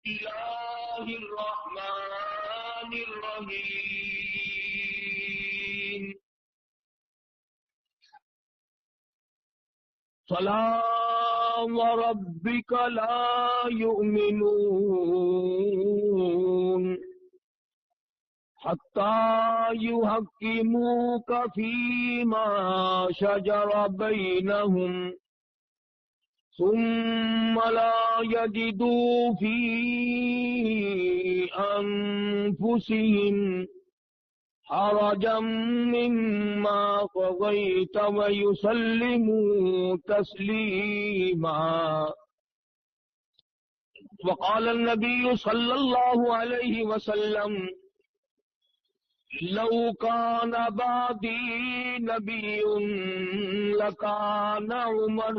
الله الرحمن الرحيم فلا وربك لا يؤمنون حتى يحكموك فيما شجر بينهم ثم لا يجدوا في أنفسهم حرجا مما قضيت ويسلموا تسليما. وقال النبي صلى الله عليه وسلم لو كان بعدي نبي لكان عمر.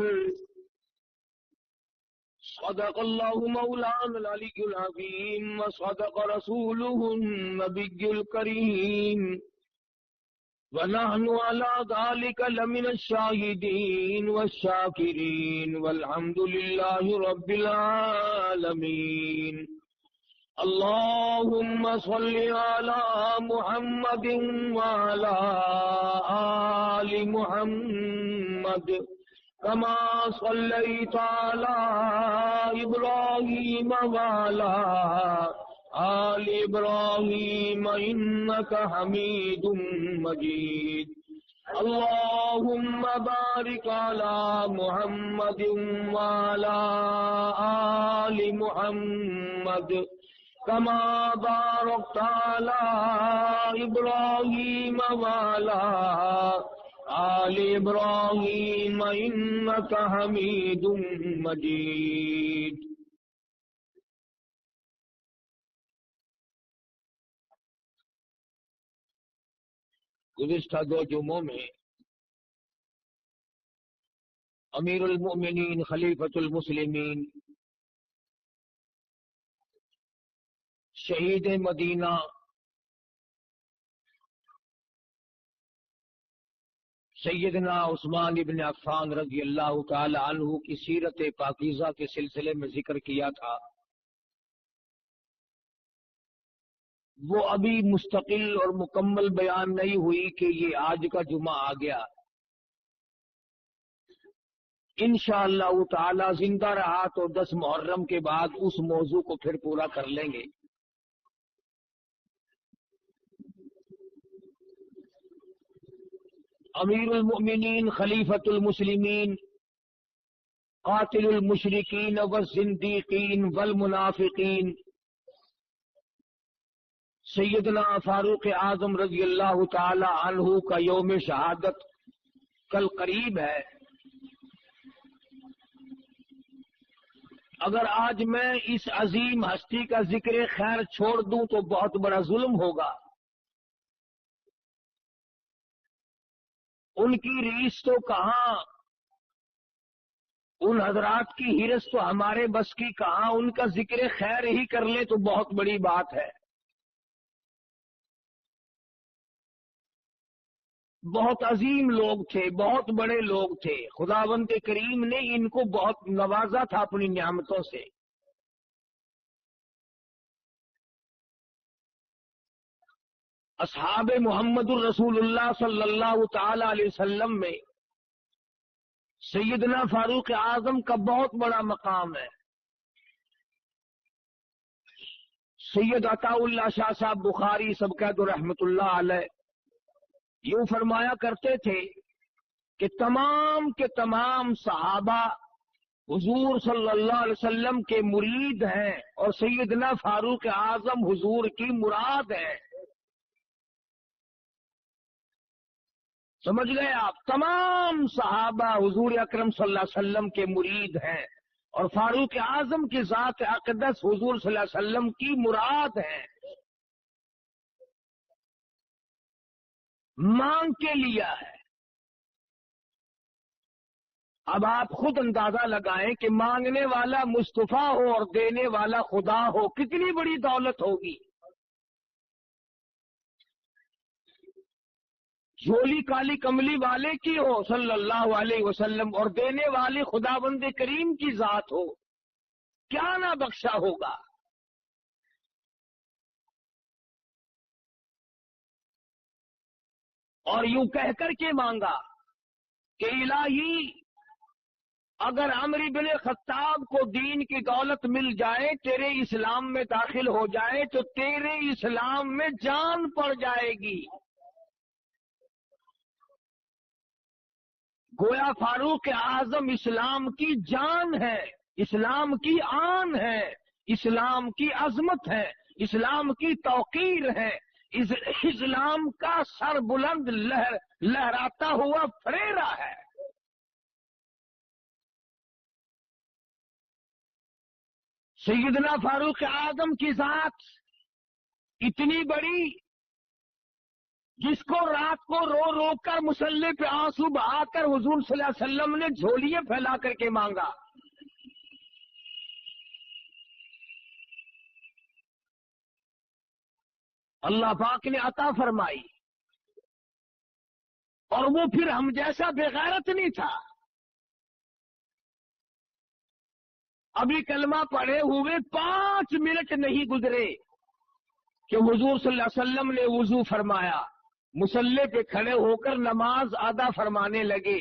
صدق الله مولانا العلي العظيم وصدق رسوله النبي الكريم ونحن على ذلك لمن الشاهدين والشاكرين والحمد لله رب العالمين. اللهم صل على محمد وعلى آل محمد كما صليت على إبراهيم وعلى آل إبراهيم إنك حميد مجيد. اللهم بارك على محمد وعلى آل محمد كما باركت على إبراهيم وعلى آل إبراهيم إنك حميد مجيد. گزشتہ دو جمعوں میں امیر المؤمنین خلیفۃ المسلمین شہید مدینہ سیدنا عثمان ابن عفان رضی اللہ تعالی عنہ کی سیرت پاکیزہ کے سلسلے میں ذکر کیا تھا. وہ ابھی مستقل اور مکمل بیان نہیں ہوئی کہ یہ آج کا جمعہ آ گیا. انشاءاللہ تعالی زندہ رہا تو 10 محرم کے بعد اس موضوع کو پھر پورا کر لیں گے. امیر المؤمنین خلیفۃ المسلمین قاتل المشرکین والزندیقین والمنافقین سیدنا فاروق اعظم رضی اللہ تعالی عنہ کا یوم شہادت کل قریب ہے. اگر آج میں اس عظیم ہستی کا ذکر خیر چھوڑ دوں تو بہت بڑا ظلم ہوگا. ان کی ریس تو کہاں، ان حضرات کی ہرس تو ہمارے بس کی کہاں. ان کا ذکر خیر ہی کر لیں تو بہت بڑی بات ہے. بہت عظیم لوگ تھے، بہت بڑے لوگ تھے. خداوند کریم نے ان کو بہت نوازا تھا اپنی نعمتوں سے. اصحاب محمد الرسول اللہ صلی اللہ تعالی علیہ وسلم میں سیدنا فاروق اعظم کا بہت بڑا مقام ہے. سید عطا اللہ شاہ صاحب بخاری سب کہہ دو رحمت اللہ علیہ یوں فرمایا کرتے تھے کہ تمام کے تمام صحابہ حضور صلی اللہ علیہ وسلم کے مرید ہیں اور سیدنا فاروق اعظم حضور کی مراد ہے. سمجھ گئے آپ؟ تمام صحابہ حضور اکرم صلی اللہ علیہ وسلم کے مرید ہیں اور فاروق اعظم کی ذات اقدس حضور صلی اللہ علیہ وسلم کی مراد ہے. مانگ کے لیا ہے. اب آپ خود اندازہ لگائیں کہ مانگنے والا مصطفیٰ ہو اور دینے والا خدا ہو، کتنی بڑی دولت ہوگی. جھولی کالی کملی والے کی ہو صلی اللہ علیہ وسلم اور دینے والے خداوند کریم کی ذات ہو، کیا نہ بخشا ہوگا. اور یوں کہہ کر کے مانگا کہ الہی اگر عمرو بن خطاب کو دین کی دولت مل جائے، تیرے اسلام میں داخل ہو جائے، تو تیرے اسلام میں جان پڑ جائے گی۔ گویا فاروق اعظم اسلام کی جان ہے، اسلام کی آن ہے، اسلام کی عظمت ہے، اسلام کی توقیر ہے، اسلام کا سر بلند لہراتا ہوا فریرا ہے۔ سیدنا فاروق اعظم کی ذات اتنی بڑی، جس کو رات کو رو رو کر مصلی پہ آنسو بہا کر حضور صلی اللہ علیہ وسلم نے جھولیے پھیلا کر کے مانگا۔ اللہ پاک نے عطا فرمائی، اور وہ پھر ہم جیسا بے غیرت نہیں تھا۔ ابھی کلمہ پڑھے ہوئے 5 منٹ نہیں گزرے کہ حضور صلی اللہ علیہ وسلم نے وضو فرمایا، مصلی پہ کھڑے ہو کر نماز ادا فرمانے لگے۔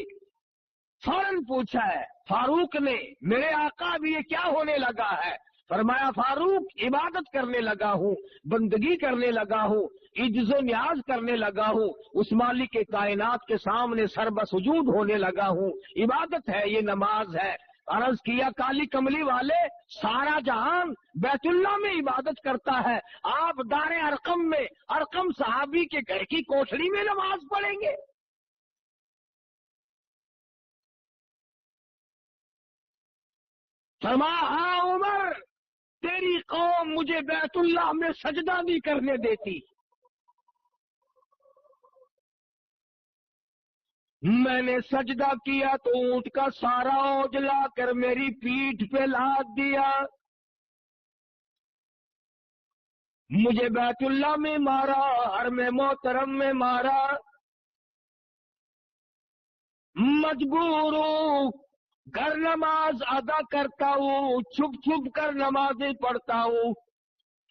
فوراً پوچھا ہے فاروق نے، میرے آقا اب یہ کیا ہونے لگا ہے؟ فرمایا فاروق عبادت کرنے لگا ہوں، بندگی کرنے لگا ہوں، عجز و نیاز کرنے لگا ہوں، اس مالک کے کائنات کے سامنے سر بسجود ہونے لگا ہوں۔ عبادت ہے، یہ نماز ہے۔ عرض کیا کالی کملی والے، سارا جہان بیت اللہ میں عبادت کرتا ہے، آپ دار ارقم میں ارقم صحابی کے گھر کی کوٹھڑی میں نماز پڑھیں گے؟ فرمایا ہاں عمر، تیری قوم مجھے بیت اللہ میں سجدہ نہیں کرنے دیتی، میں نے سجدہ کیا تو اونٹ کا سارا اوج لا کر میری پیٹھ پہ لاد دیا، مجھے بیت اللہ میں مارا، حرم محترم میں مارا، مجبور ہوں گھر نماز ادا کرتا ہوں، چھپ چھپ کر نمازیں پڑھتا ہوں۔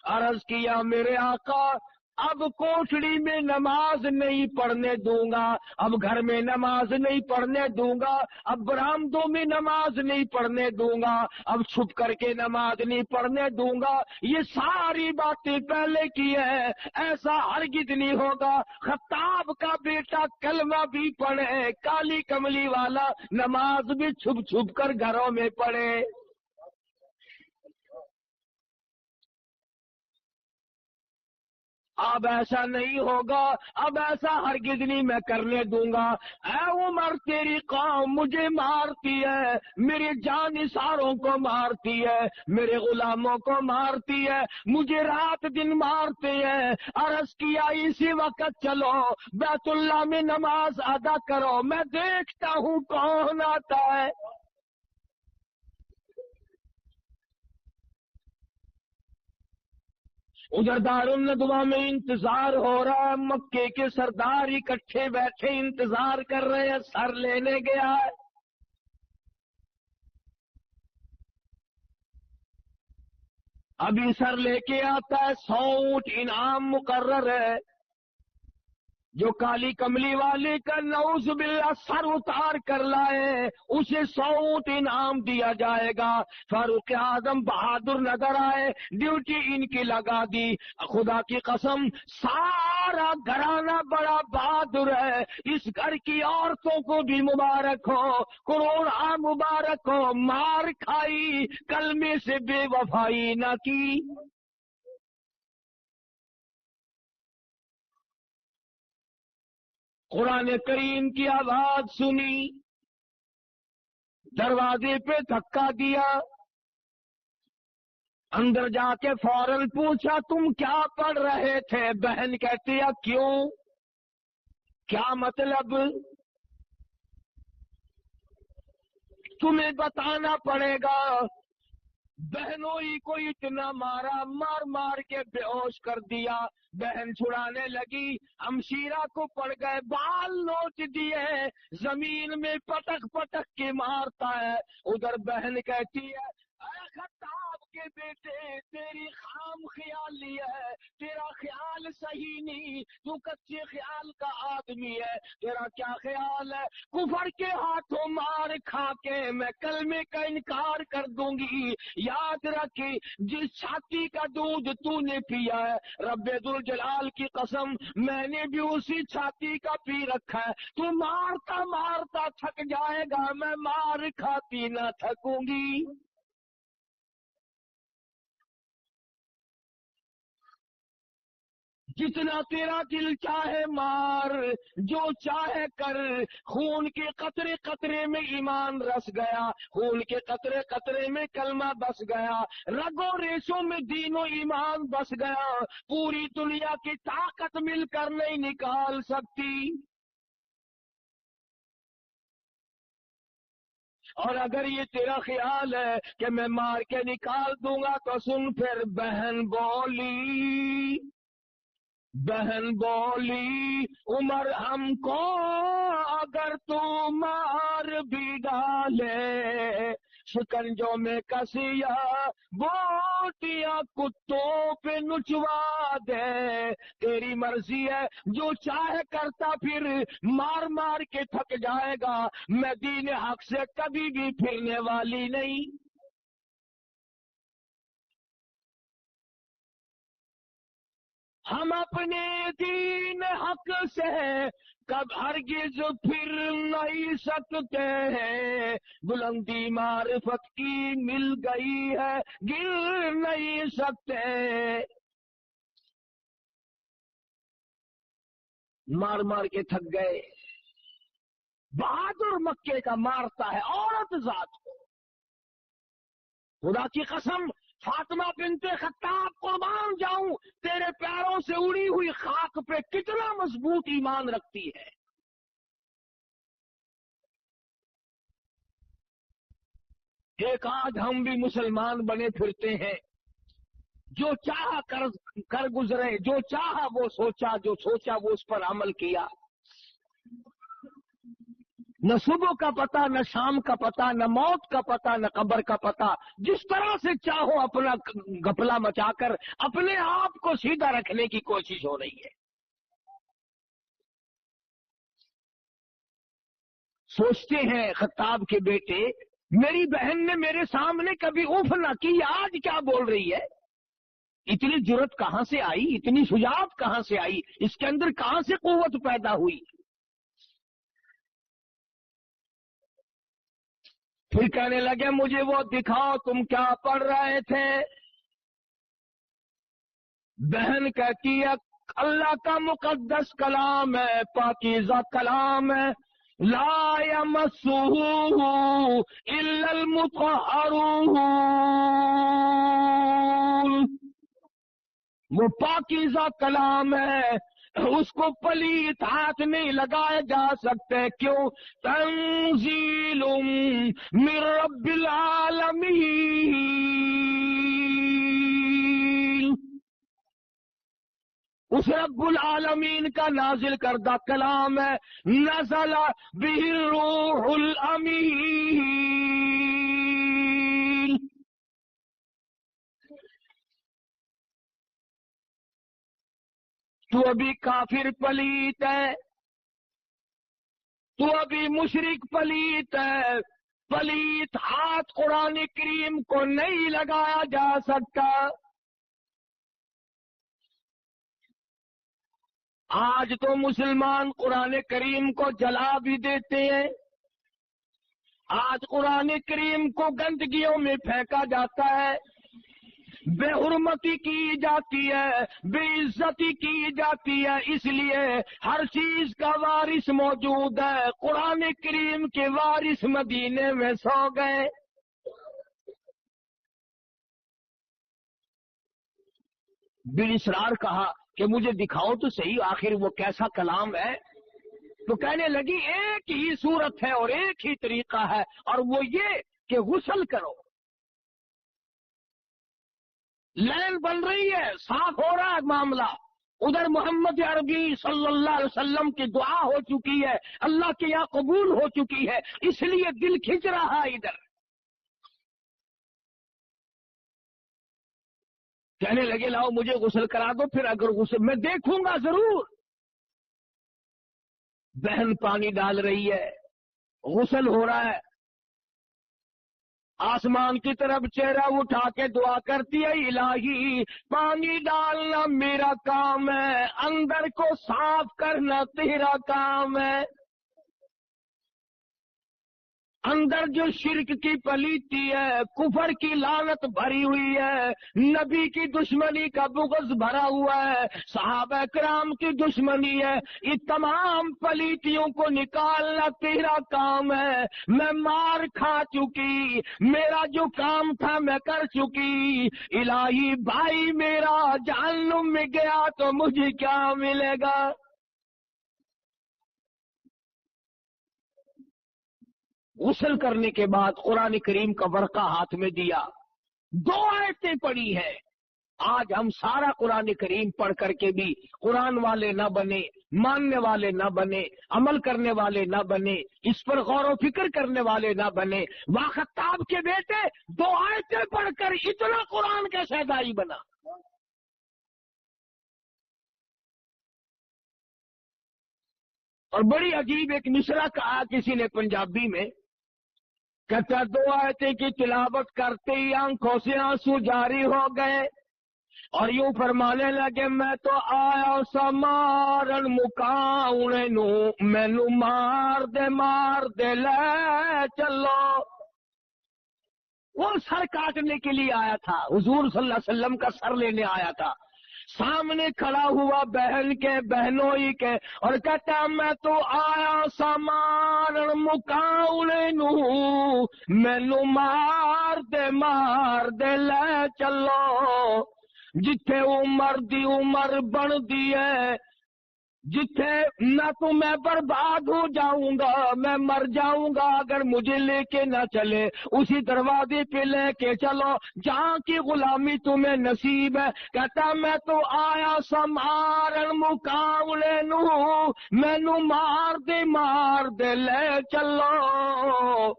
عرض کیا میرے آقا، اب کوٹھڑی میں نماز نہیں پڑھنے دوں گا، اب گھر میں نماز نہیں پڑھنے دوں گا، اب برآمدوں میں نماز نہیں پڑھنے دوں گا، اب چھپ کر کے نماز نہیں پڑھنے دوں گا۔ یہ ساری باتیں پہلے کی ہے، ایسا ہرگز نہیں ہوگا۔ خطاب کا بیٹا کلمہ بھی پڑھے، کالی کملی والا نماز بھی چھپ چھپ کر گھروں میں پڑھے۔ اب ایسا نہیں ہوگا، اب ایسا ہرگز نہیں میں کرنے دوں گا۔ اے عمر، تیری قوم مجھے مارتی ہے، میرے جانثاروں کو مارتی ہے، میرے غلاموں کو مارتی ہے، مجھے رات دن مارتے ہیں۔ عرض کیا اسی وقت چلو بیت اللہ میں نماز ادا کرو، میں دیکھتا ہوں کون آتا ہے۔ ادھر دارالندوا میں انتظار ہو رہا ہے، مکے کے سردار اکٹھے بیٹھے انتظار کر رہے ہیں، سر لینے گیا ہے۔ ابھی سر لے کے آتا ہے، 100 اونٹ انعام مقرر ہے۔ جو کالی کملی والے کا نعوذ باللہ سر اتار کر لائے، اسے 100 اونٹ انعام دیا جائے گا۔ فاروق اعظم بہادر نظر آئے، ڈیوٹی ان کی لگا دی۔ خدا کی قسم سارا گھرانہ بڑا بہادر ہے، اس گھر کی عورتوں کو بھی مبارک ہو، کروڑا مبارک ہو، مار کھائی کلمے سے بے وفائی نہ کی۔ قرآن کریم کی آواز سنی، دروازے پہ دھکا دیا، اندر جا کے فوراً پوچھا تم کیا پڑھ رہے تھے؟ بہن کہتی ہے کیوں، کیا مطلب؟ تمہیں بتانا پڑے گا۔ بہنوں ہی کو اتنا مارا، مار مار کے بے ہوش کر دیا۔ بہن چھڑانے لگی، ہمشیرہ کو پڑ گئے، بال نوچ دیے، زمین میں پٹک پٹک کے مارتا ہے۔ ادھر بہن کہتی ہے اے خطاب کے بیٹے، تیری خام خیالی ہے، تیرا خیال صحیح نہیں، تو کچے خیال کا آدمی ہے، تیرا کیا خیال ہے کفر کے ہاتھوں مار کھا کے میں کلمے کا انکار کر دوں گی؟ یاد رکھ، جس چھاتی کا دودھ تو نے پیا ہے، رب ذوالجلال کی قسم میں نے بھی اسی چھاتی کا پی رکھا ہے، تو مارتا مارتا تھک جائے گا، میں مار کھاتی نہ تھکوں گی۔ جتنا تیرا دل چاہے مار، جو چاہے کر، خون کے قطرے قطرے میں ایمان رس گیا، خون کے قطرے قطرے میں کلمہ بس گیا، رگوں ریشوں میں دین و ایمان بس گیا، پوری دنیا کی طاقت مل کر نہیں نکال سکتی۔ اور اگر یہ تیرا خیال ہے کہ میں مار کے نکال دوں گا تو سن پھر، بہن بولی عمر ہم کو اگر تو مار بھی ڈالے، شکنجوں میں کسیا بوٹیاں کتوں پہ نچوا دے، تیری مرضی ہے، جو چاہے کرتا پھر، مار مار کے تھک جائے گا، میں دین حق سے کبھی بھی پھرنے والی نہیں۔ ہم اپنے دین حق سے کب ہرگز پھر نہیں سکتے ہیں، بلندی معرفت کی مل گئی ہے، گر نہیں سکتے۔ مار مار کے تھک گئے، بہادر مکے کا مارتا ہے عورت ذات کو، خدا کی قسم فاطمہ بنت خطاب قربان جاؤں، تیرے پیروں سے اڑی ہوئی خاک پہ کتنا مضبوط ایمان رکھتی ہے۔ ایک آج ہم بھی مسلمان بنے پھرتے ہیں، جو چاہا کر گزرے، جو چاہا وہ سوچا، جو سوچا وہ اس پر عمل کیا، نہ صبح کا پتہ، نہ شام کا پتہ، نہ موت کا پتہ، نہ قبر کا پتہ، جس طرح سے چاہو اپنا گپلا مچا کر اپنے آپ کو سیدھا رکھنے کی کوشش ہو رہی ہے۔ سوچتے ہیں خطاب کے بیٹے، میری بہن نے میرے سامنے کبھی اف نہ کی، آج کیا بول رہی ہے؟ اتنی جرت کہاں سے آئی، اتنی شجاعت کہاں سے آئی، اس کے اندر کہاں سے قوت پیدا ہوئی؟ پھر کہنے لگے مجھے وہ دکھاؤ تم کیا پڑھ رہے تھے۔ بہن کہتی ہے اللہ کا مقدس کلام ہے، پاکیزہ کلام ہے، لا یمسہ الا المطہرون، وہ پاکیزہ کلام ہے، اس کو پلیت ہاتھ نہیں لگائے جا سکتے۔ کیوں؟ تنزیل من رب العالمین، اس رب العالمین کا نازل کردہ کلام ہے، نزل بہ الروح الامین۔ تو ابھی کافر پلیت ہے، تو ابھی مشرک پلیت ہے، پلیت ہاتھ قرآن کریم کو نہیں لگایا جا سکتا۔ آج تو مسلمان قرآن کریم کو جلا بھی دیتے ہیں، آج قرآن کریم کو گندگیوں میں پھینکا جاتا ہے، بے حرمتی کی جاتی ہے، بے عزتی کی جاتی ہے، اس لیے ہر چیز کا وارث موجود ہے، قرآن کریم کے وارث مدینے میں سو گئے۔ بن اسرار کہا کہ مجھے دکھاؤ تو صحیح آخر وہ کیسا کلام ہے، تو کہنے لگی ایک ہی صورت ہے اور ایک ہی طریقہ ہے، اور وہ یہ کہ غسل کرو، لین بن رہی ہے، صاف ہو رہا ہے معاملہ، ادھر محمد عربی صلی اللہ علیہ وسلم کی دعا ہو چکی ہے، اللہ کے یہاں قبول ہو چکی ہے، اس لیے دل کھنچ رہا ہے ادھر۔ کہنے لگے لاؤ مجھے غسل کرا دو، پھر اگر غسل میں دیکھوں گا ضرور۔ بہن پانی ڈال رہی ہے، غسل ہو رہا ہے، آسمان کی طرف چہرہ اٹھا کے دعا کرتی ہے، الہی پانی ڈالنا میرا کام ہے، اندر کو صاف کرنا تیرا کام ہے۔ اندر جو شرک کی پلیتی ہے، کفر کی لعنت بھری ہوئی ہے، نبی کی دشمنی کا بغض بھرا ہوا ہے، صحابہ کرام کی دشمنی ہے، یہ تمام پلیتیوں کو نکالنا تیرا کام ہے۔ میں مار کھا چکی، میرا جو کام تھا میں کر چکی، الہی بھائی میرا جہنم میں گیا تو مجھے کیا ملے گا؟ غسل کرنے کے بعد قرآن کریم کا ورقہ ہاتھ میں دیا، 2 آیتیں پڑھی ہے۔ آج ہم سارا قرآن کریم پڑھ کر کے بھی قرآن والے نہ بنے، ماننے والے نہ بنے، عمل کرنے والے نہ بنے، اس پر غور و فکر کرنے والے نہ بنے۔ واخطاب کے بیٹے 2 آیتیں پڑھ کر اتنا قرآن کیسے دائی بنا؟ اور بڑی عجیب ایک مصرع کہا کسی نے پنجابی میں، کہتا 2 آیتیں کی تلاوت کرتے ہی آنکھوں سے آنسو جاری ہو گئے اور یوں فرمانے لگے، میں تو آیا سا مارن مکاؤنے نو، مینو مار دے لے چلو۔ وہ سر کاٹنے کے لیے آیا تھا، حضور صلی اللہ علیہ وسلم کا سر لینے آیا تھا، سامنے کھڑا ہوا بہن کے بہنوئی کے اور کہتا میں تو آیا سامان مکاؤنے نو، مینو مار دے لے چلو۔ جتھے عمر دی عمر بن دی ہے، جتھے نہ تو میں برباد ہو جاؤں گا، میں مر جاؤں گا اگر مجھے لے کے نہ چلے، اسی دروازے پہ لے کے چلو جہاں کی غلامی تمہیں نصیب ہے۔ کہتا میں تو آیا سمارن مقابلے نو، مینو مار دے لے چلو،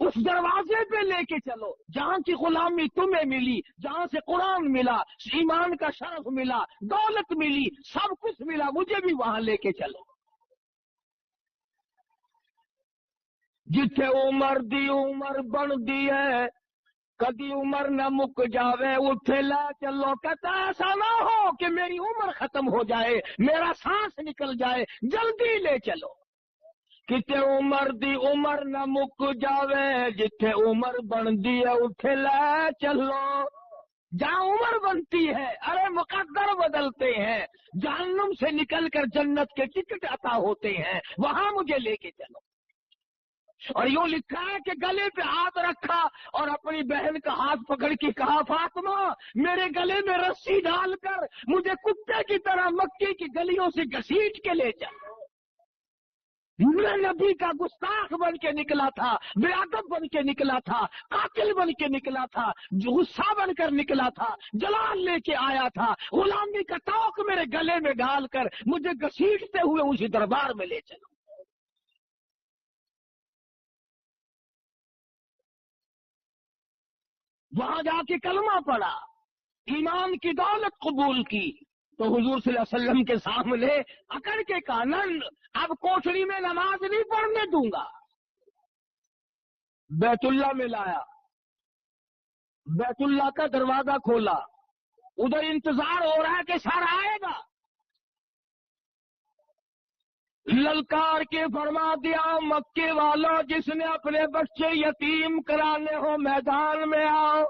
اس دروازے پہ لے کے چلو جہاں کی غلامی تمہیں ملی، جہاں سے قرآن ملا، ایمان کا شرف ملا، دولت ملی، سب کچھ ملا، مجھے بھی وہاں لے کے چلو۔ جتھے عمر دی عمر بن دی ہے، کدی عمر نہ مک جاوے، اٹھے لا چلو۔ کہتا ایسا نہ ہو کہ میری عمر ختم ہو جائے، میرا سانس نکل جائے، جلدی لے چلو۔ کتے عمر دی عمر نہ مک جاوے، جتھے عمر بندی ہے اٹھے لے چلو۔ جہاں عمر بنتی ہے، ارے مقدر بدلتے ہیں، جہنم سے نکل کر جنت کے ٹکٹ عطا ہوتے ہیں، وہاں مجھے لے کے چلو۔ اور یوں لکھا ہے کہ گلے پہ ہاتھ رکھا اور اپنی بہن کا ہاتھ پکڑ کے کہا، فاطمہ میرے گلے میں رسی ڈال کر مجھے کتے کی طرح مکے کی گلیوں سے گھسیٹ کے لے چل۔ میں نبی کا گستاخ بن کے نکلا تھا، بے ادب بن کے نکلا تھا، قاتل بن کے نکلا تھا، غصہ بن کر نکلا تھا، جلال لے کے آیا تھا، غلامی کا توق میرے گلے میں ڈال کر مجھے گھسیٹتے ہوئے اسی دربار میں لے چلو۔ وہاں جا کے کلمہ پڑا، ایمان کی دولت قبول کی، تو حضور صلی اللہ علیہ وسلم کے سامنے اکڑ کے کہا، نند اب کوٹڑی میں نماز نہیں پڑھنے دوں گا۔ بیت اللہ میں لایا، بیت اللہ کا دروازہ کھولا، ادھر انتظار ہو رہا ہے کہ سر آئے گا، للکار کے فرما دیا، مکے والوں جس نے اپنے بچے یتیم کرانے ہو میدان میں آؤ،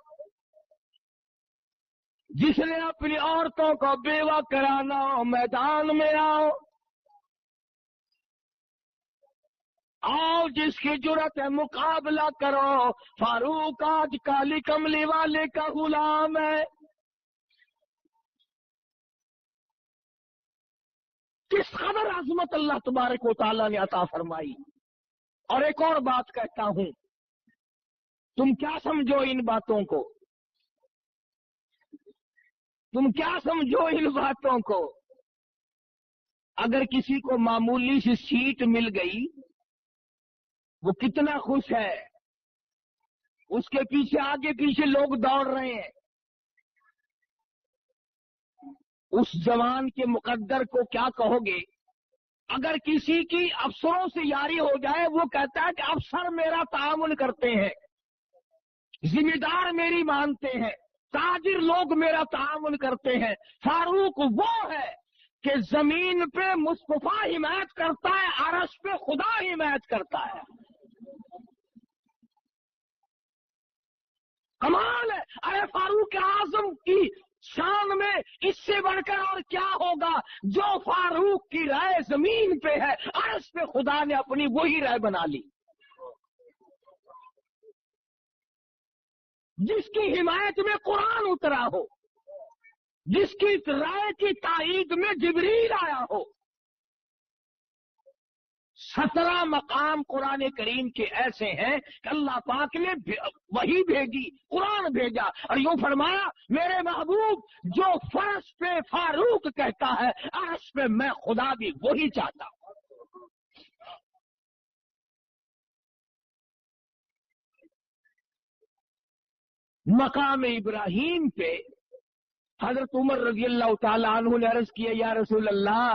جس نے اپنی عورتوں کو بیوہ کرانا ہو میدان میں آؤ، آؤ جس کی جرت ہے مقابلہ کرو، فاروق آج کالی کملی والے کا غلام ہے۔ کس قدر عظمت اللہ تبارک و تعالیٰ نے عطا فرمائی۔ اور ایک اور بات کہتا ہوں، تم کیا سمجھو ان باتوں کو، تم کیا سمجھو ان باتوں کو، اگر کسی کو معمولی سی سیٹ مل گئی وہ کتنا خوش ہے، اس کے پیچھے آگے پیچھے لوگ دوڑ رہے ہیں، اس جوان کے مقدر کو کیا کہو گے؟ اگر کسی کی افسروں سے یاری ہو جائے، وہ کہتا ہے کہ افسر میرا تعاون کرتے ہیں، ذمہ دار میری مانتے ہیں، تاجر لوگ میرا تعاون کرتے ہیں۔ فاروق وہ ہے کہ زمین پہ مصطفیٰ حمایت کرتا ہے، عرش پہ خدا حمایت کرتا ہے۔ کمال ہے۔ ارے فاروق اعظم کی شان میں اس سے بڑھ کر اور کیا ہوگا؟ جو فاروق کی رائے زمین پہ ہے، عرش پہ خدا نے اپنی وہی رائے بنا لی۔ جس کی حمایت میں قرآن اترا ہو، جس کی رائے کی تائید میں جبریل آیا ہو۔ 17 مقام قرآن کریم کے ایسے ہیں کہ اللہ پاک نے وہی بھیجی، قرآن بھیجا، اور یوں فرمایا میرے محبوب جو فرش پہ فاروق کہتا ہے، عرش پہ میں خدا بھی وہی چاہتا ہوں۔ مقام ابراہیم پہ حضرت عمر رضی اللہ تعالیٰ عنہ نے عرض کیا، یا رسول اللہ،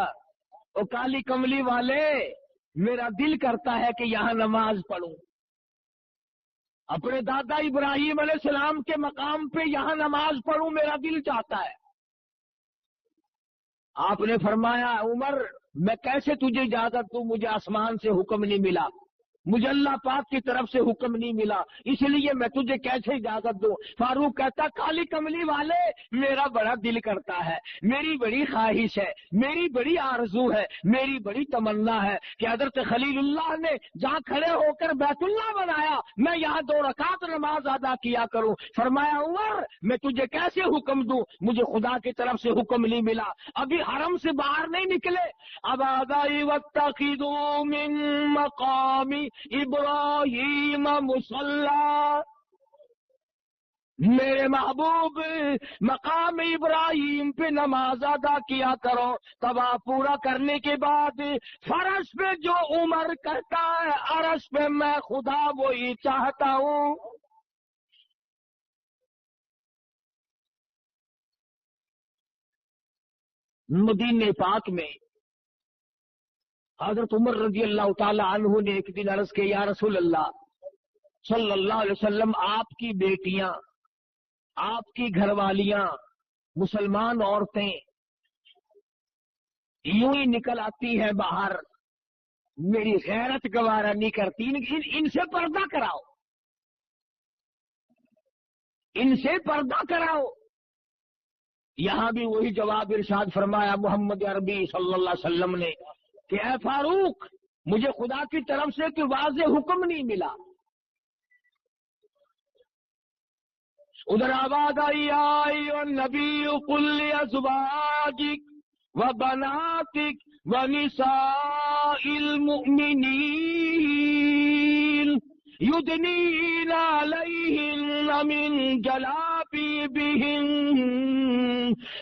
او کالی کملی والے، میرا دل کرتا ہے کہ یہاں نماز پڑھوں۔ اپنے دادا ابراہیم علیہ السلام کے مقام پہ یہاں نماز پڑھوں، میرا دل چاہتا ہے۔ آپ نے فرمایا، عمر میں کیسے تجھے اجازت دوں؟ مجھے آسمان سے حکم نہیں ملا، مجھے اللہ پاک کی طرف سے حکم نہیں ملا، اس لیے میں تجھے کیسے اجازت دوں؟ فاروق کہتا، کالی کملی والے، میرا بڑا دل کرتا ہے، میری بڑی خواہش ہے، میری بڑی آرزو ہے، میری بڑی تمنا ہے کہ حضرت خلیل اللہ نے جہاں کھڑے ہو کر بیت اللہ بنایا، میں یہاں 2 رکعت نماز ادا کیا کروں۔ فرمایا، عمر میں تجھے کیسے حکم دوں؟ مجھے خدا کی طرف سے حکم نہیں ملا، ابھی حرم سے باہر نہیں نکلے۔ اب آدائی واتخذوا من مقامی ابراہیم مصلی، میرے محبوب مقام ابراہیم پہ نماز ادا کیا کرو۔ طواف پورا کرنے کے بعد فرش پہ جو عمر کہتا ہے، عرش پہ میں خدا وہی چاہتا ہوں۔ مدینہ پاک میں حضرت عمر رضی اللہ تعالی عنہ نے ایک دن عرض کیا، یا رسول اللہ صلی اللہ علیہ وسلم، آپ کی بیٹیاں، آپ کی گھر والیاں، مسلمان عورتیں یوں ہی نکل آتی ہیں باہر، میری غیرت گوارا نہیں کرتی، ان سے پردہ کراؤ، ان سے پردہ کراؤ۔ یہاں بھی وہی جواب ارشاد فرمایا محمد عربی صلی اللہ علیہ وسلم نے کہ اے فاروق، مجھے خدا کی طرف سے کوئی واضح حکم نہیں ملا۔ ادھر آواز آئی، آئی النبی قل لازواجک وبناتک ونساء المؤمنین یدنین علیہن من جلابیبہن۔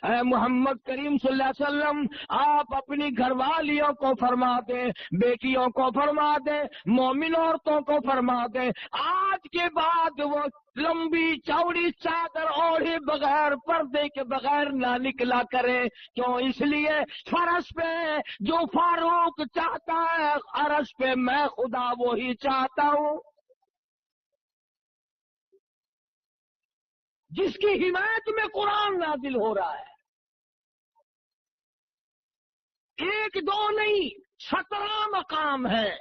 اے محمد کریم صلی اللہ علیہ وسلم، آپ اپنی گھر والیوں کو فرما دیں، بیٹیوں کو فرما دیں، مومن عورتوں کو فرما دیں، آج کے بعد وہ لمبی چوڑی چادر اوڑھے بغیر، پردے کے بغیر نہ نکلا کرے۔ کیوں؟ اس لیے فرش پہ جو فاروق چاہتا ہے، عرش پہ میں خدا وہی چاہتا ہوں۔ جس کی حمایت میں قرآن نازل ہو رہا ہے، 1 2 نہیں، 17 مقام ہے۔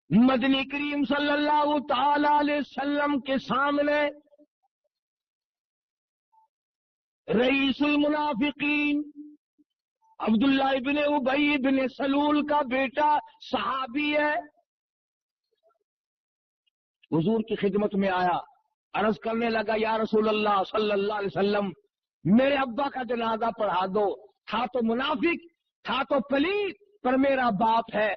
مدنی کریم صلی اللہ تعالی علیہ وسلم کے سامنے رئیس المنافقین عبداللہ ابن ابی ابن سلول کا بیٹا صحابی ہے، حضور کی خدمت میں آیا، عرض کرنے لگا، یا رسول اللہ صلی اللہ علیہ وسلم، میرے ابا کا جنازہ پڑھا دو، تھا تو منافق، تھا تو پلیت، پر میرا باپ ہے،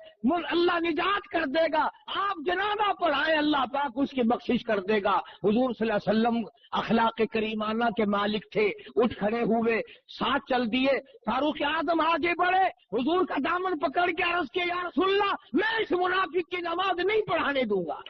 اللہ نجات کر دے گا، آپ جنازہ پڑھائیں، اللہ پاک اس کی بخشش کر دے گا۔ حضور صلی اللہ علیہ وسلم اخلاق کریمانہ کے مالک تھے، اٹھ کھڑے ہوئے، ساتھ چل دیے، فاروق اعظم آگے بڑھے، حضور کا دامن پکڑ کے عرض کیا، یا رسول اللہ، میں اس منافق کی نماز نہیں پڑھانے دوں گا۔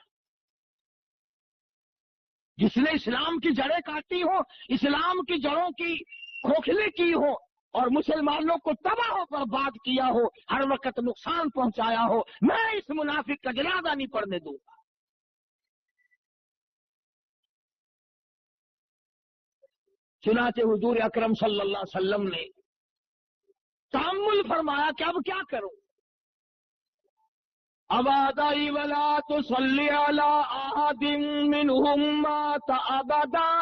جس نے اسلام کی جڑیں کاٹی ہو، اسلام کی جڑوں کی کھوکھلے کی ہو اور مسلمانوں کو تباہ و برباد کیا ہو، ہر وقت نقصان پہنچایا ہو، میں اس منافق کا جنازہ نہیں پڑھنے دوں گا۔ چنانچہ حضور اکرم صلی اللہ علیہ وسلم نے تأمل فرمایا کہ اب کیا کروں؟ ابادائی ولا تصلی علی احد منہم مات ابدا،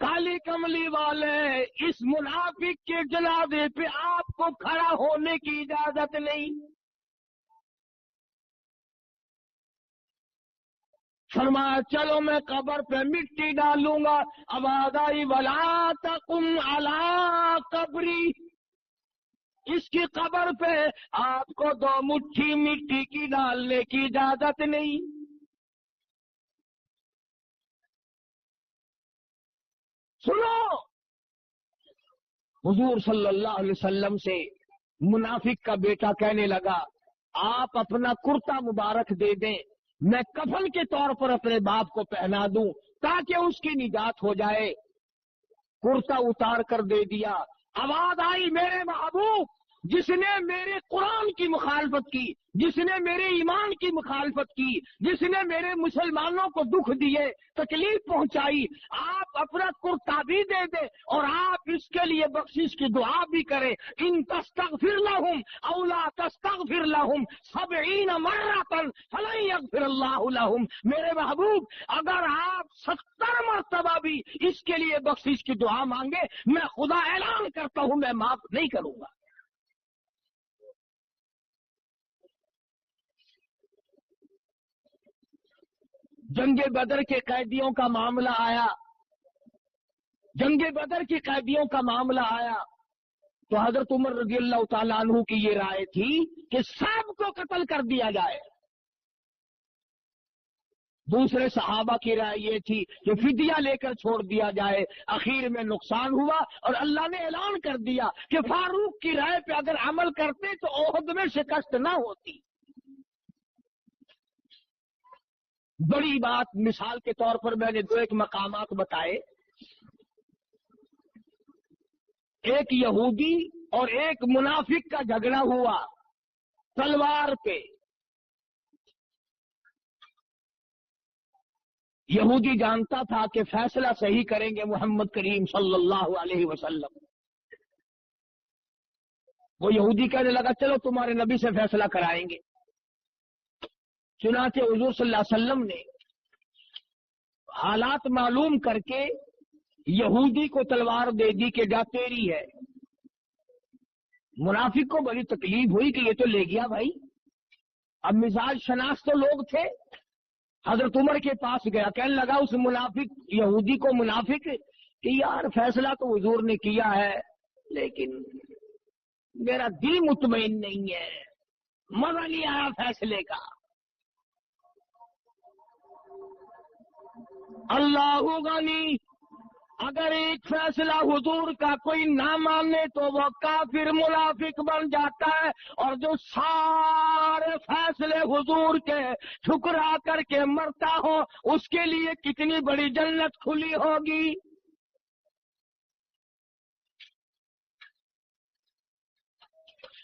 کالی کملی والے اس منافق کے جنازے پہ آپ کو کھڑا ہونے کی اجازت نہیں۔ فرمایا چلو میں قبر پہ مٹی ڈالوں گا۔ ابادائی ولا تقم علی قبری، اس کی قبر پہ آپ کو 2 مٹھی مٹی کی ڈالنے کی اجازت نہیں۔ سنو، حضور صلی اللہ علیہ وسلم سے منافق کا بیٹا کہنے لگا آپ اپنا کرتا مبارک دے دیں، میں کفن کے طور پر اپنے باپ کو پہنا دوں تاکہ اس کی نجات ہو جائے۔ کرتا اتار کر دے دیا۔ آواز آئی میرے محبوب، جس نے میرے قرآن کی مخالفت کی، جس نے میرے ایمان کی مخالفت کی، جس نے میرے مسلمانوں کو دکھ دیے، تکلیف پہنچائی، آپ اپنا کرتا بھی دے دیں اور آپ اس کے لیے بخشش کی دعا بھی کریں۔ ان تستغفر لهم او لا تستغفر لهم 70 مرة فلن يغفر الله لهم۔ میرے محبوب، اگر آپ 70 مرتبہ بھی اس کے لیے بخشش کی دعا مانگے، میں خدا اعلان کرتا ہوں میں معاف نہیں کروں گا۔ جنگ بدر کے قیدیوں کا معاملہ آیا، جنگ بدر کے قیدیوں کا معاملہ آیا تو حضرت عمر رضی اللہ تعالیٰ عنہ کی یہ رائے تھی کہ سب کو قتل کر دیا جائے۔ دوسرے صحابہ کی رائے یہ تھی کہ فدیہ لے کر چھوڑ دیا جائے۔ اخیر میں نقصان ہوا اور اللہ نے اعلان کر دیا کہ فاروق کی رائے پہ اگر عمل کرتے تو احد میں شکست نہ ہوتی۔ بڑی بات مثال کے طور پر میں نے 2 مقامات بتائے، ایک یہودی اور ایک منافق کا جھگڑا ہوا تلوار پہ۔ یہودی جانتا تھا کہ فیصلہ صحیح کریں گے محمد کریم صلی اللہ علیہ وسلم۔ وہ یہودی کہنے لگا چلو تمہارے نبی سے فیصلہ کرائیں گے۔ چنانچہ حضور صلی اللہ علیہ وسلم نے حالات معلوم کر کے یہودی کو تلوار دے دی کہ جا تیری ہے۔ منافق کو بڑی تکلیف ہوئی کہ یہ تو لے گیا بھائی۔ اب مزاج شناس تو لوگ تھے، حضرت عمر کے پاس گیا، کہنے لگا اس منافق یہودی کو منافق کہ یار فیصلہ تو حضور نے کیا ہے لیکن میرا دل مطمئن نہیں ہے، مزہ نہیں آیا فیصلے کا۔ اللہ غنی، اگر ایک فیصلہ حضور کا کوئی نہ مانے تو وہ کافر منافق بن جاتا ہے، اور جو سارے فیصلے حضور کے ٹھکرا کر کے مرتا ہو اس کے لیے کتنی بڑی جنت کھلی ہوگی۔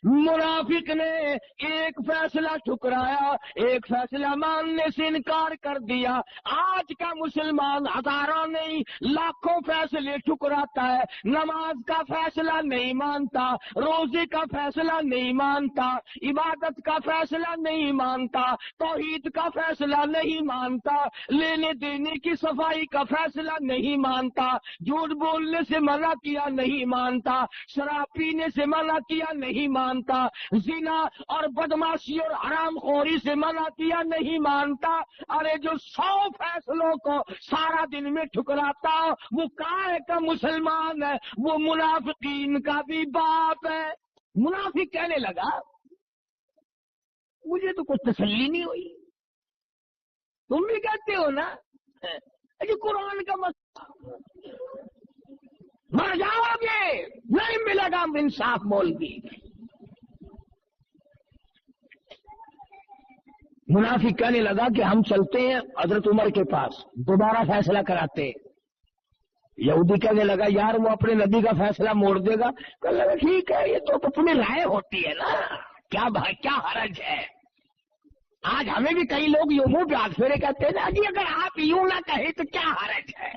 منافق نے ایک فیصلہ ٹھکرایا، ایک فیصلہ ماننے سے انکار کر دیا۔ آج کا مسلمان ہزاروں نہیں لاکھوں فیصلے ٹھکراتا ہے، نماز کا فیصلہ نہیں مانتا، روزے کا فیصلہ نہیں مانتا، عبادت کا فیصلہ نہیں مانتا، توحید کا فیصلہ نہیں مانتا، لینے دینے کی صفائی کا فیصلہ نہیں مانتا، جھوٹ بولنے سے منع کیا نہیں مانتا، شراب پینے سے منع کیا نہیں مانتا، زنا اور بدماشی اور حرام خوری سے منع کیا نہیں مانتا۔ ارے جو 100 فیصلوں کو سارا دن میں ٹھکراتا وہ کائے کا مسلمان ہے، وہ منافقین کا بھی باپ ہے۔ منافق کہنے لگا مجھے تو کچھ تسلی نہیں ہوئی، تم بھی کہتے ہو نا یہ قرآن کا مسئلہ، مر جاؤ گے نہیں ملے گا انصاف مولوی۔ منافق کہنے لگا کہ ہم چلتے ہیں حضرت عمر کے پاس، دوبارہ فیصلہ کراتے ہیں۔ یہودی کہنے لگا یار وہ اپنے نبی کا فیصلہ موڑ دے گا۔ کہنے لگا ٹھیک ہے، یہ تو اپنی رائے ہوتی ہے نا، کیا بھائی کیا حرج ہے۔ آج ہمیں بھی کئی لوگ یوں منہ پہ ہاتھ پھیرے کہتے ہیں نا جی اگر آپ یوں نہ کہیں تو کیا حرج ہے،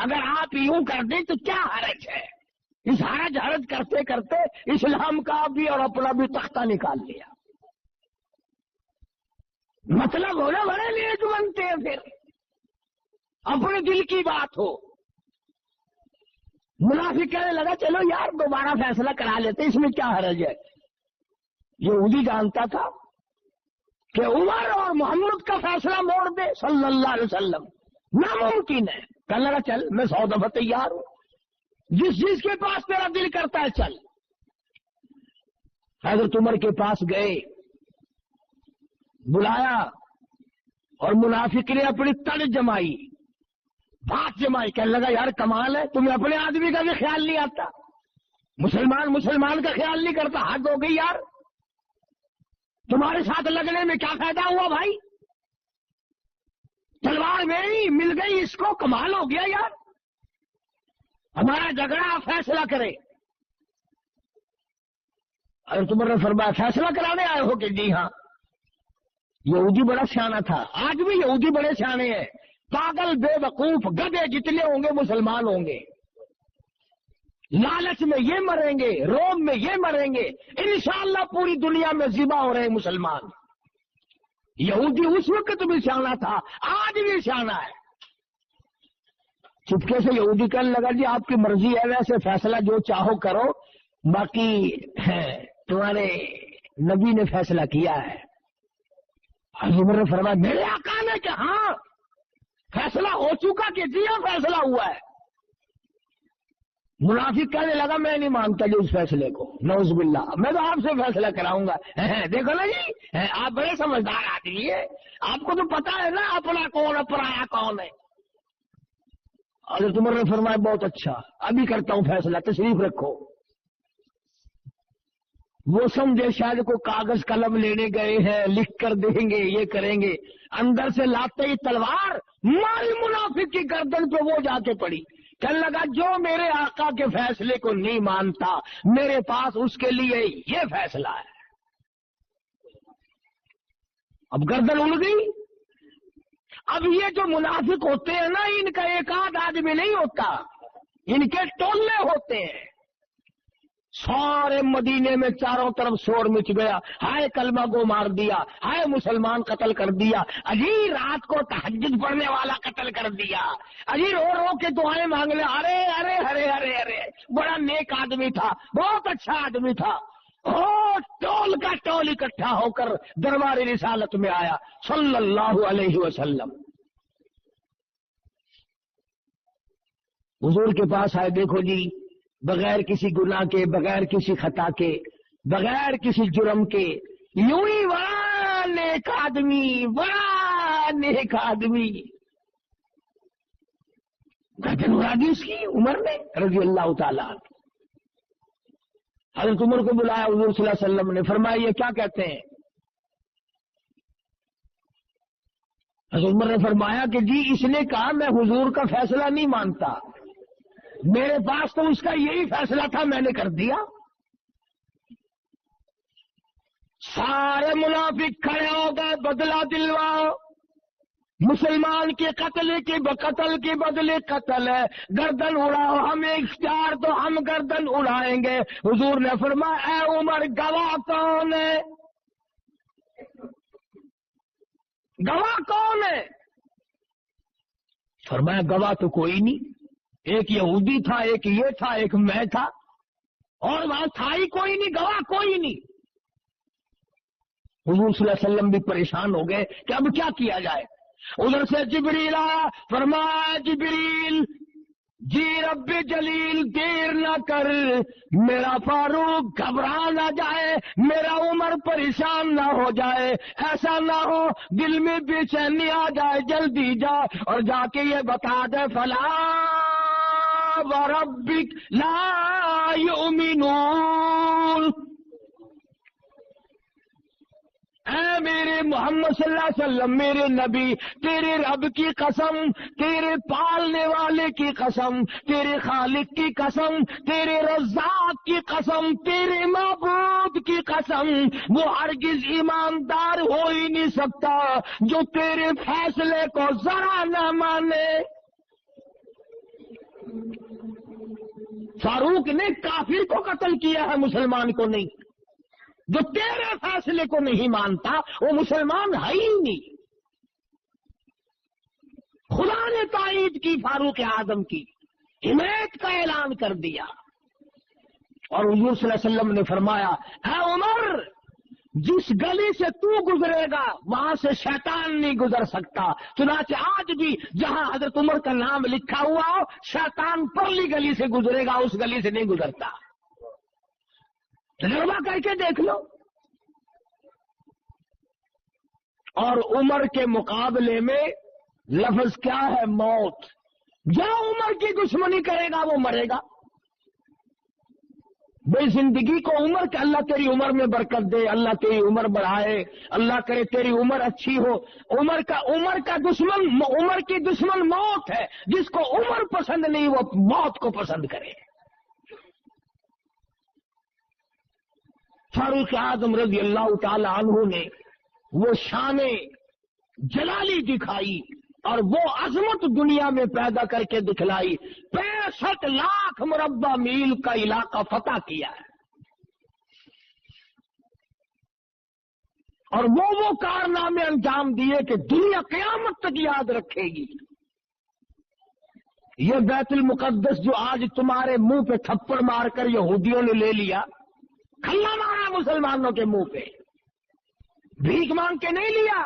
اگر آپ یوں کر دیں تو کیا حرج ہے۔ اس حرج کرتے کرتے اسلام کا بھی اور اپنا بھی تختہ نکال لیا۔ مطلب ہونا بڑے لیج بنتے ہیں، پھر اپنے دل کی بات ہو۔ منافق کہنے لگا چلو یار دوبارہ فیصلہ کرا لیتے، اس میں کیا حرج ہے۔ یہودی جانتا تھا کہ عمر اور محمد کا فیصلہ موڑ دے صلی اللہ علیہ وسلم ناممکن ہے۔ کہنے لگا چل میں 100 دفعہ تیار ہوں، جس چیز کے پاس تیرا دل کرتا ہے چل۔ حضرت عمر کے پاس گئے، بلایا، اور منافق نے اپنی تڑ جمائی، بات جمائی۔ کہنے لگا یار کمال ہے، تمہیں اپنے آدمی کا بھی خیال نہیں آتا، مسلمان کا خیال نہیں کرتا، حد ہو گئی یار، تمہارے ساتھ لگنے میں کیا فائدہ ہوا بھائی، تلوار میری مل گئی اس کو، کمال ہو گیا یار، ہمارا جھگڑا فیصلہ کرے۔ حضرت عمر نے فرمایا فیصلہ کرانے آئے ہو کہ جی ہاں۔ یہودی بڑا سیانا تھا، آج بھی یہودی بڑے سیانے ہیں، پاگل بے وقوف گدھے جتنے ہوں گے مسلمان ہوں گے، لالچ میں یہ مریں گے، روم میں یہ مریں گے، انشاءاللہ پوری دنیا میں ذبح ہو رہے مسلمان۔ یہودی اس وقت بھی سیانا تھا، آج بھی سیانا ہے۔ چپکے سے یہودی کہنے لگا جی آپ کی مرضی ہے، ویسے فیصلہ جو چاہو کرو، باقی تمہارے نبی نے فیصلہ کیا ہے۔ حضرت عمر نے فرمایا میرے آقا نے کہ ہاں فیصلہ ہو چکا کہ جی ہاں فیصلہ ہوا ہے۔ منافق کہنے لگا میں نہیں مانتا جی اس فیصلے کو، نعوذ باللہ، میں تو آپ سے فیصلہ کراؤں گا۔ دیکھو نا جی آپ بڑے سمجھدار آدمی ہے، آپ کو تو پتا ہے نا اپنا کون ہے پرایا کون ہے۔ حضرت عمر نے فرمایا بہت اچھا، ابھی کرتا ہوں فیصلہ، تشریف رکھو۔ وہ سمجھے شاید کو کاغذ قلم لینے گئے ہیں، لکھ کر دیں گے، یہ کریں گے، اندر سے لاتے ہی تلوار ماری منافق کی گردن پہ وہ جا کے پڑی۔ کہنے لگا جو میرے آقا کے فیصلے کو نہیں مانتا میرے پاس اس کے لیے یہ فیصلہ ہے۔ اب گردن اڑ گئی۔ اب یہ جو منافق ہوتے ہیں نا، ان کا ایک آدھ آدمی نہیں ہوتا، ان کے ٹولے ہوتے ہیں۔ سارے مدینے میں چاروں طرف شور مچ گیا، ہائے کلمہ کو مار دیا، ہائے مسلمان قتل کر دیا، اجی رات کو تہجد پڑھنے والا قتل کر دیا، اجی رو رو کے دعائیں مانگ لے، ارے ارے ارے ارے ارے بڑا نیک آدمی تھا، بہت اچھا آدمی تھا۔ ٹول کا ٹول اکٹھا ہو کر دربار رسالت میں آیا صلی اللہ علیہ وسلم۔ حضور کے پاس آئے، دیکھو جی بغیر کسی گناہ کے، بغیر کسی خطا کے، بغیر کسی جرم کے، یوں ہی بڑا نیک آدمی، بڑا نیک آدمی، گردن اڑا دی اس کی عمر نے رضی اللہ تعالیٰ۔ حضرت عمر کو بلایا حضور صلی اللہ علیہ وسلم نے، فرمایا یہ کیا کہتے ہیں؟ حضرت عمر نے فرمایا کہ جی اس نے کہا میں حضور کا فیصلہ نہیں مانتا، میرے پاس تو اس کا یہی فیصلہ تھا، میں نے کر دیا۔ سارے منافق کھڑے ہو گئے، بدلہ دلواؤ، مسلمان کے قتل کے بدلے قتل ہے، گردن اڑاؤ، ہمیں اختیار تو ہم گردن اڑائیں گے۔ حضور نے فرمایا اے عمر گواہ کون ہے؟ گواہ کون ہے؟ فرمایا گواہ تو کوئی نہیں، ایک یہودی تھا، ایک یہ تھا، ایک میں تھا، اور وہاں تھا ہی کوئی نہیں، گواہ کوئی نہیں۔ حضور صلی اللہ علیہ وسلم بھی پریشان ہو گئے کہ اب کیا کیا جائے۔ ادھر سے جبریل آیا، فرمایا جبریل جی رب جلیل دیر نہ کر، میرا فاروق گھبرا نہ جائے، میرا عمر پریشان نہ ہو جائے، ایسا نہ ہو دل میں بے چینی آ جائے، جلدی جا اور جا کے یہ بتا دے فلا وربک لا یؤمنون، اے میرے محمد صلی اللہ علیہ وسلم، میرے نبی، تیرے رب کی قسم، تیرے پالنے والے کی قسم، تیرے خالق کی قسم، تیرے رزاق کی قسم، تیرے معبود کی قسم، وہ ہرگز ایماندار ہو ہی نہیں سکتا جو تیرے فیصلے کو ذرا نہ مانے۔ فاروق نے کافر کو قتل کیا ہے، مسلمان کو نہیں۔ جو تیرے فیصلے کو نہیں مانتا وہ مسلمان ہے ہی نہیں۔ خدا نے تائید کی فاروق اعظم کی، حمایت کا اعلان کر دیا، اور حضور صلی اللہ علیہ وسلم نے فرمایا، اے عمر، جس گلی سے تو گزرے گا وہاں سے شیطان نہیں گزر سکتا۔ چنانچہ آج بھی جہاں حضرت عمر کا نام لکھا ہوا ہو، شیطان پرلی گلی سے گزرے گا، اس گلی سے نہیں گزرتا۔ تجربہ کر کے دیکھ لو۔ اور عمر کے مقابلے میں لفظ کیا ہے؟ موت۔ جو عمر کی دشمنی کرے گا وہ مرے گا۔ بے زندگی کو عمر کہ اللہ تیری عمر میں برکت دے، اللہ تیری عمر بڑھائے، اللہ کرے تیری عمر اچھی ہو۔ عمر کا دشمن، عمر کی دشمن موت ہے۔ جس کو عمر پسند نہیں وہ موت کو پسند کرے۔ فاروق اعظم رضی اللہ تعالی عنہ نے وہ شان جلالی دکھائی اور وہ عظمت دنیا میں پیدا کر کے دکھلائی۔ 65 لاکھ مربع میل کا علاقہ فتح کیا ہے، اور وہ کارنامے انجام دیے کہ دنیا قیامت تک یاد رکھے گی۔ یہ بیت المقدس جو آج تمہارے منہ پہ تھپڑ مار کر یہودیوں نے لے لیا، کھلا مارا مسلمانوں کے منہ پہ، بھیک مانگ کے نہیں لیا۔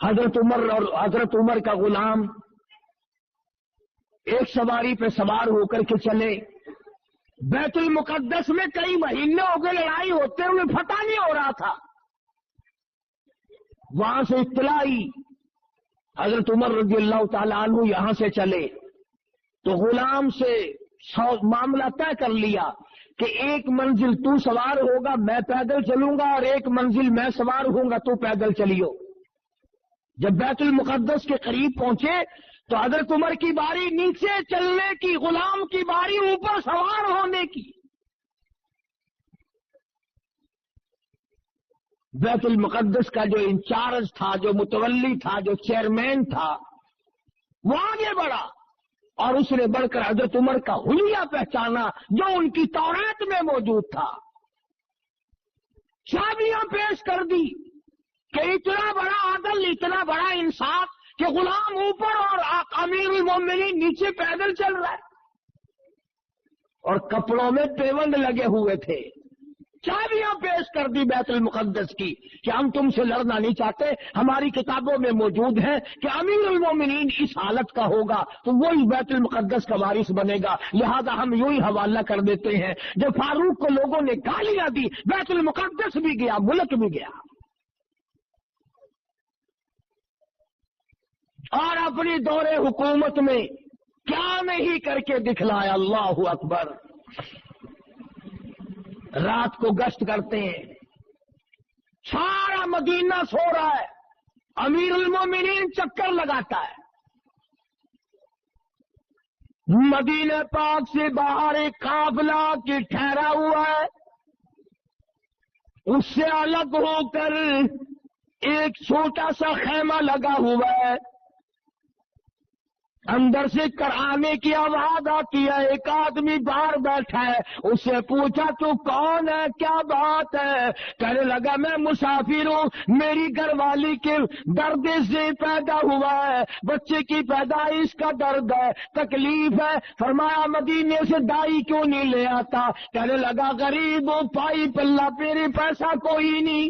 حضرت عمر کا غلام ایک سواری پہ سوار ہو کر کے چلے، بیت المقدس میں کئی مہینے ہو گئے لڑائی ہوتے ہوئے فتح نہیں ہو رہا تھا۔ وہاں سے اطلاع آئی، حضرت عمر رضی اللہ تعالی عنہ یہاں سے چلے تو غلام سے معاملہ طے کر لیا کہ ایک منزل تو سوار ہوگا میں پیدل چلوں گا، اور ایک منزل میں سوار ہوں گا تو پیدل چلیو۔ جب بیت المقدس کے قریب پہنچے تو حضرت عمر کی باری نیچے چلنے کی، غلام کی باری اوپر سوار ہونے کی۔ بیت المقدس کا جو انچارج تھا، جو متولی تھا، جو چیئرمین تھا، وہ آگے بڑھا اور اس نے بڑھ کر حضرت عمر کا حلیہ پہچانا جو ان کی تورات میں موجود تھا۔ چابیاں پیش کر دی کہ اتنا بڑا عدل، اتنا بڑا انصاف کہ غلام اوپر اور امیر المومنین نیچے پیدل چل رہا ہے، اور کپڑوں میں پیوند لگے ہوئے تھے۔ چابیاں پیش کر دی بیت المقدس کی کہ ہم تم سے لڑنا نہیں چاہتے، ہماری کتابوں میں موجود ہے کہ امیر المومنین اس حالت کا ہوگا تو وہی بیت المقدس کا وارث بنے گا، لہذا ہم یوں ہی حوالہ کر دیتے ہیں۔ جب فاروق کو لوگوں نے گالیاں دی، بیت المقدس بھی گیا، ملک بھی گیا، اور اپنی دور حکومت میں کیا نہیں کر کے دکھلایا۔ اللہ اکبر۔ رات کو گشت کرتے ہیں، سارا مدینہ سو رہا ہے، امیر المومنین چکر لگاتا ہے۔ مدینہ پاک سے باہر ایک قافلہ کی ٹھہرا ہوا ہے، اس سے الگ ہو کر ایک چھوٹا سا خیمہ لگا ہوا ہے، اندر سے کرانے کی آواز آتی ہے، ایک آدمی باہر بیٹھا ہے، اس سے پوچھا تو کون ہے، کیا بات ہے؟ کہنے لگا میں مسافر ہوں، میری گھر والی کے درد سے پیدا ہوا ہے، بچے کی پیدائش کا درد ہے، تکلیف ہے۔ فرمایا مدینے سے دائی کیوں نہیں لے آتا؟ کہنے لگا غریب ہوں، پائی پلہ، میرے پیسہ کوئی نہیں۔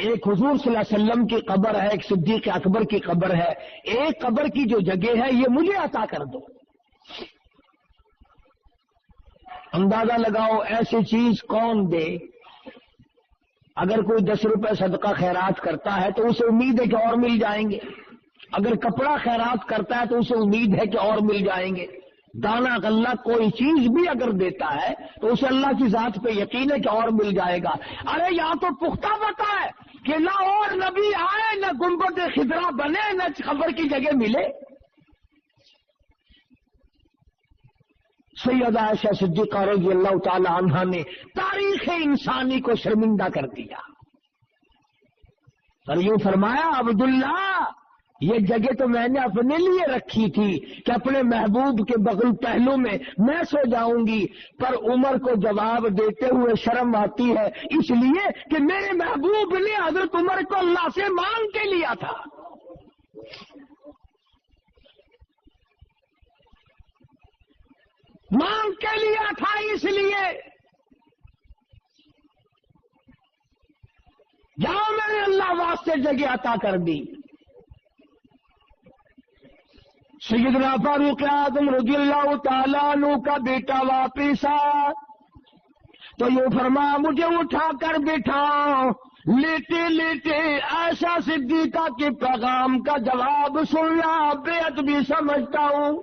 ایک حضور صلی اللہ علیہ وسلم کی قبر ہے، ایک صدیق اکبر کی قبر ہے، ایک قبر کی جو جگہ ہے یہ مجھے عطا کر دو۔ اندازہ لگاؤ ایسی چیز کون دے؟ اگر کوئی 10 روپے صدقہ خیرات کرتا ہے تو اسے امید ہے کہ اور مل جائیں گے، اگر کپڑا خیرات کرتا ہے تو اسے امید ہے کہ اور مل جائیں گے، دانا غلہ کوئی چیز بھی اگر دیتا ہے تو اسے اللہ کی ذات پہ یقین ہے کہ اور مل جائے گا۔ ارے یا تو پختہ پتہ ہے کہ نہ اور نبی آئے، نہ گنبد خضرا بنے، نہ قبر کی جگہ ملے۔ سیدہ عائشہ صدیقہ رضی اللہ تعالی عنہا نے تاریخ انسانی کو شرمندہ کر دیا اور یوں فرمایا، عبداللہ یہ جگہ تو میں نے اپنے لیے رکھی تھی کہ اپنے محبوب کے بغل پہلو میں سو جاؤں گی، پر عمر کو جواب دیتے ہوئے شرم آتی ہے اس لیے کہ میرے محبوب نے حضرت عمر کو اللہ سے مانگ کے لیا تھا۔ مانگ کے لیا تھا، اس لیے جاؤ میں نے اللہ واسطے جگہ عطا کر دی۔ سیدنا فاروق اعظم رضی اللہ تعالیٰ عنہ کا بیٹا واپس آ تو یوں فرمایا، مجھے اٹھا کر بٹھاؤ، لیٹے لیٹے عائشہ صدیقہ کے پیغام کا جواب سننا بے ادبی سمجھتا ہوں۔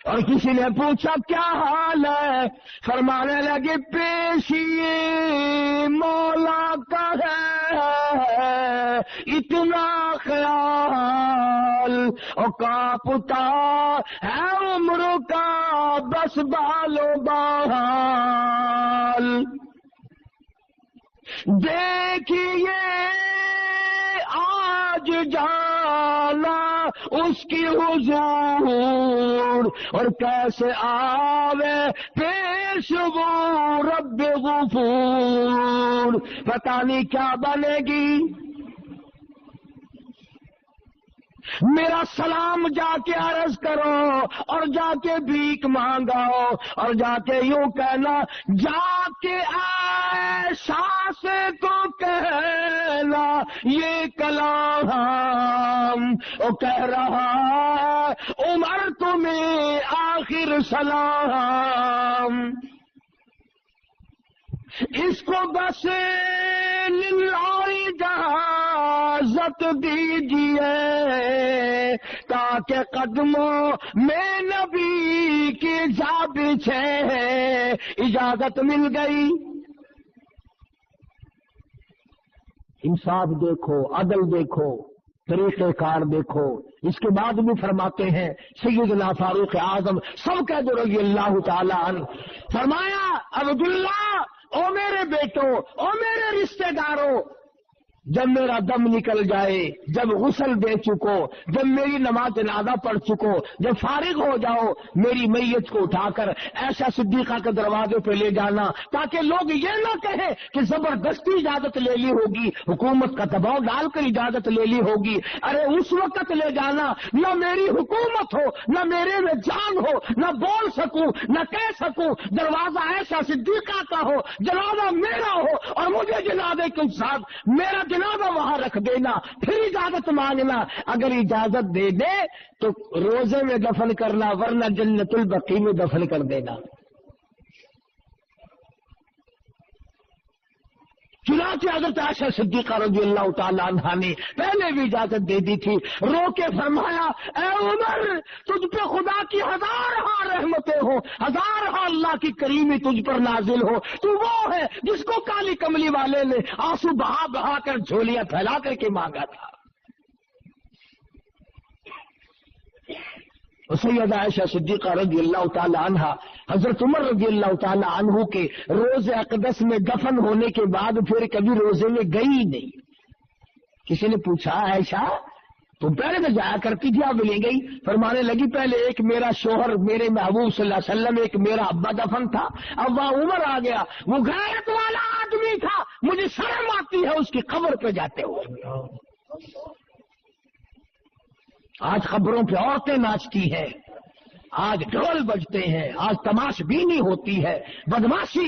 اور کسی نے پوچھا کیا حال ہے؟ فرمانے لگے پیشی مولا کا ہے اتنا خیال، اور کانپتا ہے عمر کا بس بال و بال، دیکھیے آج جانا اس کی حضور، اور کیسے آوے پیش وہ رب غفور، پتہ نہیں کیا بنے گی۔ میرا سلام جا کے عرض کرو، اور جا کے بھیک مانگو، اور جا کے یوں کہنا، جا کے عائشہ سے تو کہنا یہ کلام، وہ کہہ رہا ہے عمر تمہیں آخر سلام، اس کو بس للہ اجازت دیجیے تاکہ قدموں میں نبی کی جا بچھے۔ اجازت مل گئی۔ انصاف دیکھو، عدل دیکھو، طریقہ کار دیکھو۔ اس کے بعد بھی فرماتے ہیں سیدنا فاروق اعظم سب کہہ دو رضی اللہ تعالی عنہ، فرمایا عبداللہ، او میرے بیٹوں، او میرے رشتہ داروں، جب میرا دم نکل جائے، جب غسل دے چکو، جب میری نماز جنازہ پڑھ چکو، جب فارغ ہو جاؤ، میری میت کو اٹھا کر عائشہ صدیقہ کے دروازے پہ لے جانا، تاکہ لوگ یہ نہ کہیں کہ زبردستی اجازت لے لی ہوگی، حکومت کا دباؤ ڈال کر اجازت لے لی ہوگی۔ ارے اس وقت لے جانا نہ میری حکومت ہو، نہ میرے میں جان ہو، نہ بول سکوں، نہ کہہ سکوں، دروازہ عائشہ صدیقہ کا ہو، جنازہ میرا ہو، اور مجھے جنازے کے ساتھ میرا جنازہ وہاں رکھ دینا، پھر اجازت مانگنا۔ اگر اجازت دے دے تو روزے میں دفن کرنا، ورنہ جنت البقیع میں دفن کر دینا۔ چنانچہ حضرت عائشہ صدیقہ رضی اللہ تعالیٰ عنہا نے پہلے بھی اجازت دے دی تھی، رو کے فرمایا، اے عمر، تجھ پہ خدا کی ہزارہا رحمتیں ہوں، ہزارہا اللہ کی کریمی تجھ پر نازل ہو، تو وہ ہے جس کو کالی کملی والے نے آنسو بہا بہا کر جھولیاں پھیلا کر کے مانگا تھا۔ سیدہ عائشہ صدیقہ رضی اللہ تعالی عنہا حضرت عمر رضی اللہ تعالی عنہ کے روز اقدس میں دفن ہونے کے بعد پھر کبھی روزے میں گئی نہیں۔ کسی نے پوچھا، عائشہ تم پہلے تو جایا کرتی تھی، اب لے گئی؟ فرمانے لگی، پہلے ایک میرا شوہر میرے محبوب صلی اللہ علیہ وسلم، ایک میرا ابا دفن تھا، اب وہاں عمر آ گیا، وہ غیرت والا آدمی تھا، مجھے شرم آتی ہے اس کی قبر پہ جاتے ہوئے۔ آج خبروں پہ عورتیں ناچتی ہیں، آج ڈھول بجتے ہیں، آج تماش بینی ہوتی ہے، بدماشی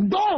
2